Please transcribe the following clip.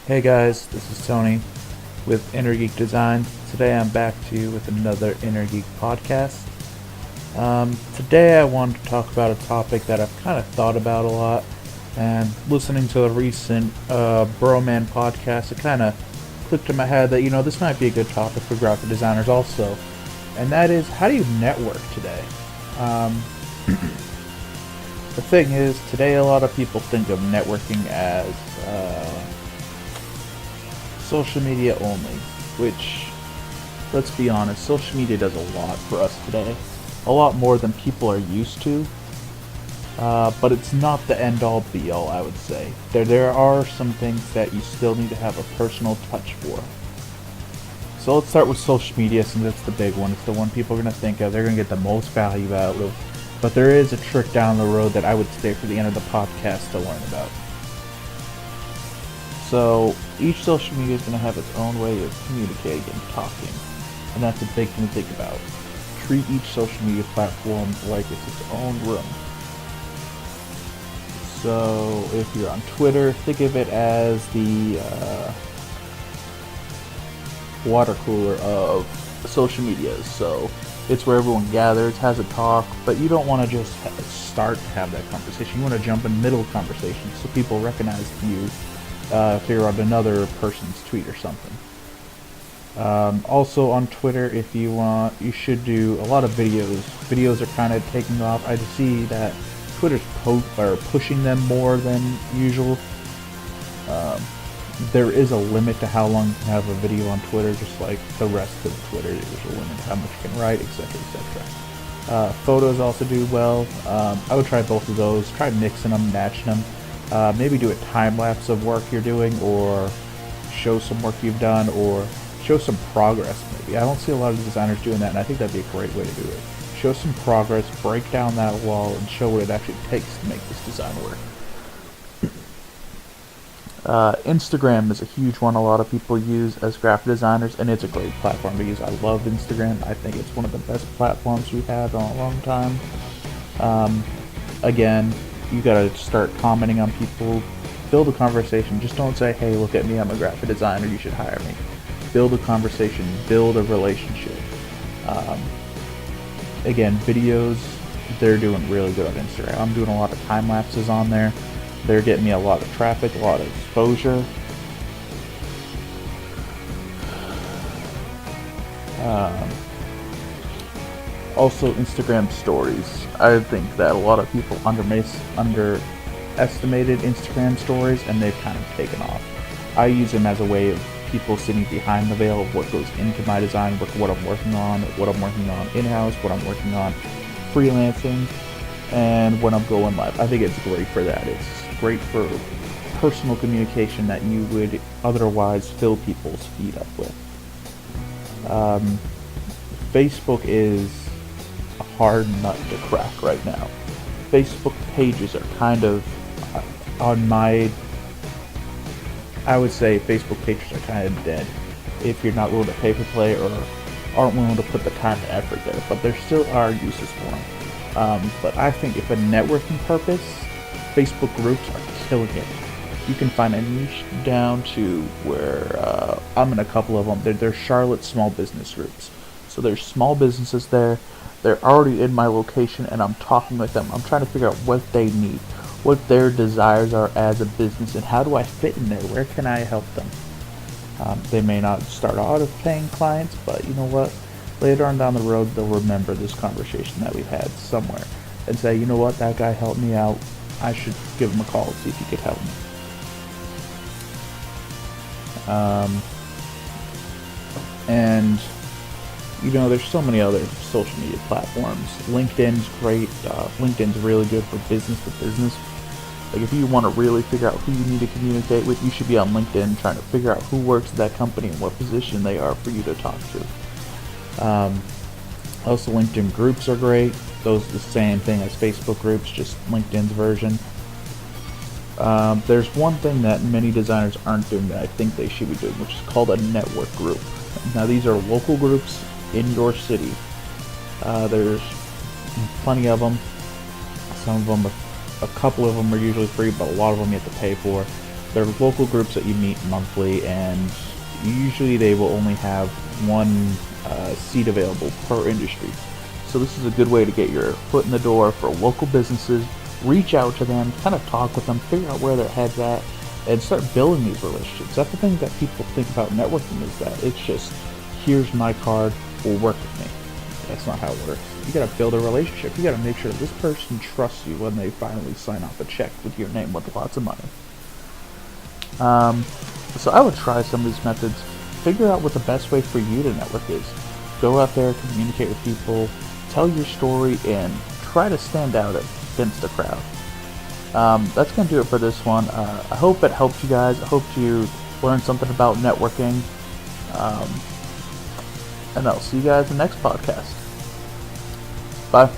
Hey guys, this is Tony with Inner Geek Design. Today I'm back to you with another Inner Geek podcast. Today I wanted to talk about a topic that I've kind of thought about a lot, and listening to the recent Broman podcast, it kind of clicked in my head that, this might be a good topic for graphic designers also, and that is, how do you network today? Um, the thing is, today a lot of people think of networking as social media only, which, let's be honest, social media does a lot for us today. A lot more than people are used to. But it's not the end-all be-all, I would say. There are some things that you still need to have a personal touch for. So let's start with social media, since it's the big one. It's the one people are going to think of. They're going to get the most value out of. But there is a trick down the road that I would stay for the end of the podcast to learn about. So each social media is going to have its own way of communicating and talking. And that's a big thing to think about. Treat each social media platform like it's its own room. So if you're on Twitter, think of it as the water cooler of social media. So it's where everyone gathers, has a talk, but you don't want to just start to have that conversation. You want to jump in middle conversation so people recognize you if you're on another person's tweet or something. Also on Twitter, if you want, you should do a lot of videos. Videos are kind of taking off. I see that Twitter's pushing them more than usual. There is a limit to how long you can have a video on Twitter, just like the rest of Twitter. There's a limit to how much you can write, etc., etc. Photos also do well. I would try both of those. Try mixing them, matching them. Maybe do a time lapse of work you're doing, or show some work you've done, or show some progress maybe. I don't see a lot of designers doing that, and I think that'd be a great way to do it. Show some progress, break down that wall, and show what it actually takes to make this design work. Instagram is a huge one a lot of people use as graphic designers, and it's a great platform to use. I love Instagram. I think it's one of the best platforms we've had in a long time. Again, you gotta start commenting on people, build a conversation. Just don't say, hey, look at me, I'm a graphic designer, you should hire me. Build a conversation, build a relationship. Again, videos, they're doing really good on Instagram. I'm doing a lot of time lapses on there. They're getting me a lot of traffic, a lot of exposure. Also, Instagram stories. I think that a lot of people underestimated Instagram stories, and they've kind of taken off. I use them as a way of people sitting behind the veil of what goes into my design, what I'm working on in-house, what I'm working on freelancing, and when I'm going live. I think it's great for that. It's great for personal communication that you would otherwise fill people's feed up with. Facebook is a hard nut to crack right now. Facebook pages are kind of I would say Facebook pages are kind of dead if you're not willing to pay for play or aren't willing to put the time and effort there, but there still are uses for them. But I think if a networking purpose, Facebook groups are killing it. You can find a niche down to where I'm in a couple of them. They're Charlotte small business groups. So there's small businesses there. They're already in my location, and I'm talking with them. I'm trying to figure out what they need, what their desires are as a business, and how do I fit in there? Where can I help them? They may not start out as paying clients, but you know what? Later on down the road, they'll remember this conversation that we've had somewhere and say, you know what, that guy helped me out. I should give him a call and see if he could help me. And there's so many other social media platforms. LinkedIn's great. LinkedIn's really good for business to business. Like, if you want to really figure out who you need to communicate with, you should be on LinkedIn trying to figure out who works at that company and what position they are for you to talk to. Also, LinkedIn groups are great. Those are the same thing as Facebook groups, just LinkedIn's version. There's one thing that many designers aren't doing that I think they should be doing, which is called a network group. Now, these are local groups in your city. There's plenty of them. Some of them, a couple of them are usually free, but a lot of them you have to pay for. They're local groups that you meet monthly, and usually they will only have one seat available per industry. So this is a good way to get your foot in the door for local businesses, reach out to them, kind of talk with them, figure out where their head's at, and start building these relationships. That's the thing that people think about networking, is that it's just, here's my card, will work with me. That's not how it works. You gotta build a relationship. You gotta make sure this person trusts you when they finally sign off a check with your name with lots of money. So I would try some of these methods. Figure out what the best way for you to network is. Go out there, communicate with people, tell your story, and try to stand out against the crowd. That's going to do it for this one. I hope it helped you guys. I hope you learned something about networking. And I'll see you guys in the next podcast. Bye.